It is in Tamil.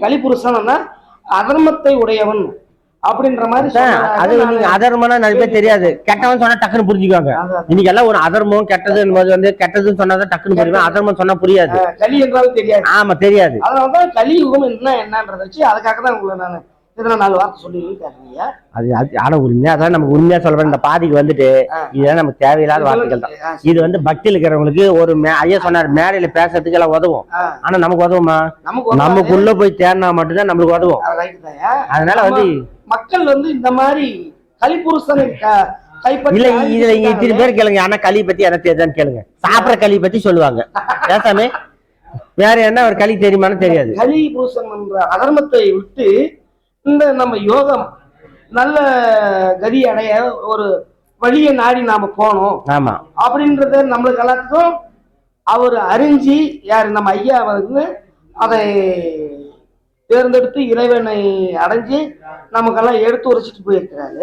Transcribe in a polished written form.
கலிபுருஷன்னா அதர்மத்தை உடையவன் அப்படின்ற மாதிரி. அது நீங்க அதர்மம்னா நிறைய பேர் தெரியாது, கெட்டவன் சொன்னா டக்குன்னு புரிஞ்சுக்குவாங்க. இன்னைக்கு எல்லாம் ஒரு அதர்மம் கெட்டதுன்னு வந்து கெட்டதுன்னு சொன்னாதான் டக்குன்னு புரியுவேன், அதர்மம் சொன்னா புரியாது. கலி என்றாலும் தெரியாது. ஆமா தெரியாது. அதனாலதான் கலியுகம் என்னன்றத வச்சு அதுக்காக தான் உங்களை நான் இதுல 4 வார்த்தை சொல்லி கேட்குறீங்க. அது ஆனா உண்மையா அதான் நமக்கு உண்மையா சொல்றேன். இந்த பாதிக்கு வந்துட்டு இதெல்லாம் நமக்கு தேவையில்லாத வார்த்தைகள் தான். இது வந்து பக்தியில் இருக்கிறவங்களுக்கு ஒரு ஐயா சொன்னார் மேடையில பேசுறதுக்கு எல்லாம் உதவும். ஆனா நமக்கு உதவுமா? நமக்குள்ள போய் தேர்னா மட்டும்தான் நம்மளுக்கு உதவும். அதனால வந்து மக்கள் வந்து இந்த மாதிரி கலிபுருஷனை இல்ல இதுல இத்தனை பேர் கேளுங்க, ஆனா களி பத்தி என்ன தெரியுதான்னு கேளுங்க. சாப்பிட்ற களி பத்தி சொல்லுவாங்க பேசாமே, வேற என்ன ஒரு களி தெரியுமான்னு தெரியாது. கலிபுருஷன் என்ற அதர்மத்தை விட்டு இந்த நம்ம யோகம் நல்ல கதி அடைய ஒரு வழியை நாடி நாம போனோம். ஆமா அப்படின்றத நம்மளுக்கு எல்லாத்துக்கும் அவர் அறிஞ்சு யாரு நம்ம ஐயா வந்து அதை தேர்ந்தெடுத்து இறைவனை அடைஞ்சு நமக்கெல்லாம் எடுத்து உரைச்சிட்டு போயிருக்கிறாரு.